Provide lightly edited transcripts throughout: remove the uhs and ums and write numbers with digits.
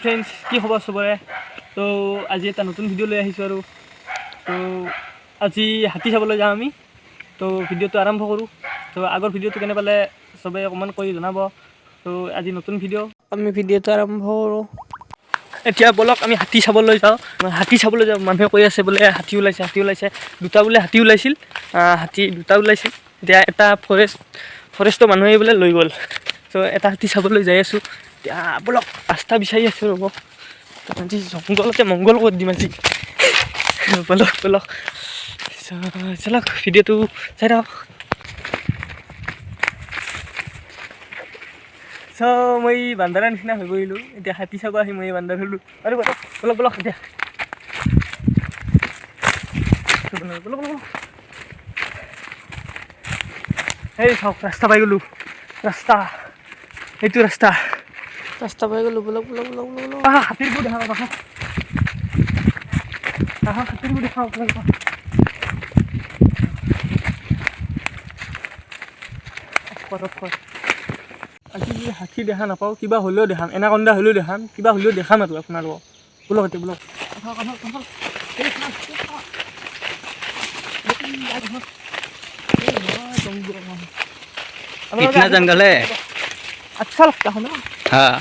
friends কি খবৰ চবৰে তো আজি এটা নতুন ভিডিঅ' লৈ আহিছোঁ আৰু তো আজি হাতী চাবলৈ যাওঁ আমি তো ভিডিঅ'টো আৰম্ভ কৰোঁ তো আগৰ ভিডিঅ'টো কেনে পালে চবে অকণমান কৰি জনাব তো আজি নতুন ভিডিঅ' আমি ভিডিঅ'টো আৰম্ভ কৰোঁ এতিয়া বলক আমি হাতী চাবলৈ যাওঁ মানুহে কৈ আছে বোলে হাতী ওলাইছে দুটা বোলে হাতী ওলাইছিল হাতী দুটা ওলাইছিল এতিয়া এটা ফৰেষ্টৰ মানুহে বোলে লৈ গ'ল তো এটা হাতী চাবলৈ যাই আছোঁ এতিয়া বলক ৰাস্তা বিচাৰি আছোঁ ৰ'ব আজি জংঘলতে মংগল কৰি দিম আজি বলক চলক ভিডিঅ'টো চাই থাকক চ' মই বান্দাৰৰ নিচিনা হৈ পৰিলোঁ এতিয়া হাতী চাব আহি মই বান্দাৰ হ'লোঁ আৰু বলক এতিয়া বলক এই চাওক ৰাস্তা পাই গ'লোঁ এইটো ৰাস্তা পাই গ'লোঁ বলক হাতীৰবোৰ দেখাওক হাতীৰবোৰ দেখাওক আজি যদি হাতী দেখা নাপাওঁ কিবা হ'লেও দেখাম এনাকন্দা হ'লেও দেখাম কিবা হ'লেও দেখাম আৰু আপোনালোকক বলক এতিয়া বলক इतना जंगल है अच्छा लगता है ना हाँ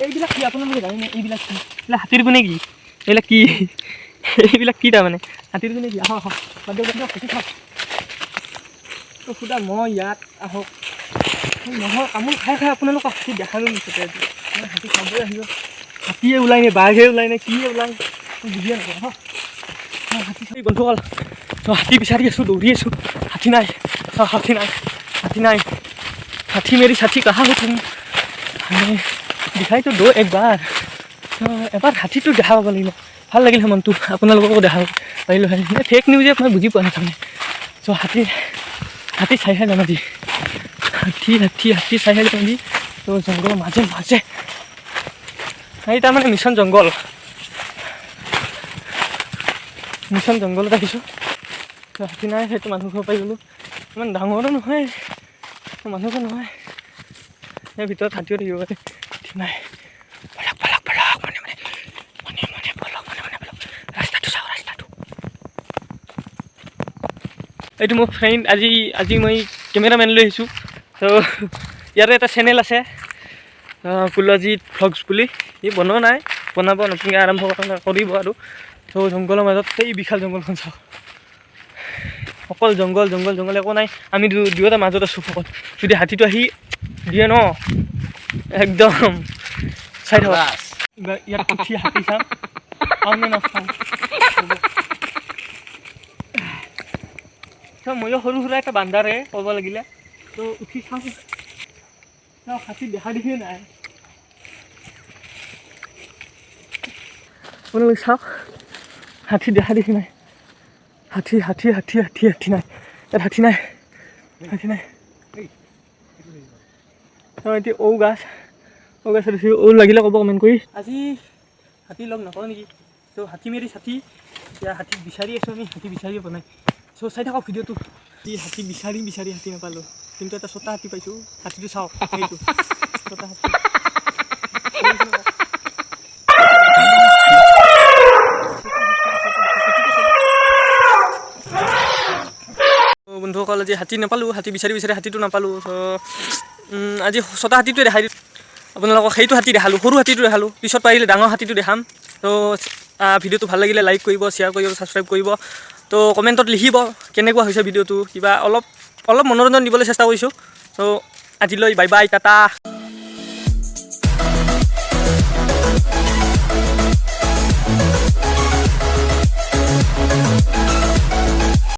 এইবিলাক কি আপোনালোকে জানে এইবিলাক কি এইবিলাক হাতীৰ গুণে কি এইবিলাক কি এইবিলাক কি তাৰমানে হাতীৰ গুণে কি আহক সুধা মই ইয়াত আহক নহয় কামোৰ খাই আপোনালোকক হাতী দেখালোঁ নিশ্চয় আজি হাতী চাবই আহিব হাতীয়ে ওলাই নে বাঘে ওলাই নে কিয়ে ওলাই বুজিয়ে নাপাওঁ হাতী চাবি বন্ধুসকল হাতী বিচাৰি আছোঁ দৌৰি আছোঁ হাতী নাই हाथी मेरी साथी कहाँ हो तुम हमें दिखाई तो दो एक बार एबार हाथी तो देखा पाब लगे ভাল লাগিল মনটো আপোনালোককো দেখা পাৰিলোঁ হয় ফেক নিউজে মই বুজি পোৱা নাই তাৰমানে চ' হাতী চাইহে যাম আজি হাতী চাইহে যাম আজি ত' জংঘলৰ মাজে এই তাৰমানে মিছন জংঘলত আহিছোঁ ত' হাতী নাই সেইটো মানুহ ঘৰ পাই গ'লোঁ ইমান ডাঙৰো নহয় মানুহো নহয় ইয়াৰ ভিতৰত হাতীও থাকিব পাৰে ঠিক নাই এইটো মোৰ ফ্ৰেণ্ড আজি মই কেমেৰামেন লৈ আহিছোঁ ত' ইয়াৰে এটা চেনেল আছে কুলজিত ভ্লগছ বুলি ই বনাব নতুনকৈ আৰম্ভ কৰিব আৰু ত' জংঘলৰ মাজত সেই বিশাল জংঘলখন চাওঁ অকল জংঘল একো নাই আমি দুয়োটা মাজত আছোঁ অকল যদি হাতীটো আহি দিয়ে ন একদম চাই থাকক ইয়াত উঠি হাতী চাওঁ নে নাচাওঁ ময়ো সৰু সুৰা এটা বান্দাৰে ক'ব লাগিলে তো উঠি চাওঁ হাতী দেখা দেখিয়ে নাই আপোনালোকে চাওক হাতী দেখা দেখি নাই হাতী নাই ইয়াত হাতী নাই এতিয়া গছত লাগিলে ক'ব কমেণ্ট কৰি আজি হাতী লগ নাপাওঁ নেকি ত' হাতী মেৰি ছাতি এতিয়া হাতী বিচাৰি আছোঁ আমি হাতী বিচাৰিয়ে পোৱা নাই চ' চাই থাকক ভিডিঅ'টো হাতী বিচাৰি হাতী নাপালোঁ কিন্তু এটা ছটা হাতী পাইছোঁ হাতীটো চাওক সেইটো ছটা হাতী বন্ধুসকল আজি হাতী নাপালোঁ হাতী বিচাৰি হাতীটো নাপালোঁ ত' আজি ছটা হাতীটোৱে দেখাই দিওঁ আপোনালোকক সেইটো হাতী দেখালোঁ সৰু হাতীটো দেখালোঁ পিছত পাৰিলে ডাঙৰ হাতীটো দেখাম ত' ভিডিঅ'টো ভাল লাগিলে লাইক কৰিব শ্বেয়াৰ কৰিব ছাবস্ক্ৰাইব কৰিব ত' কমেণ্টত লিখিব কেনেকুৱা হৈছে ভিডিঅ'টো কিবা অলপ মনোৰঞ্জন দিবলৈ চেষ্টা কৰিছোঁ ত' আজিলৈ বাই টাটা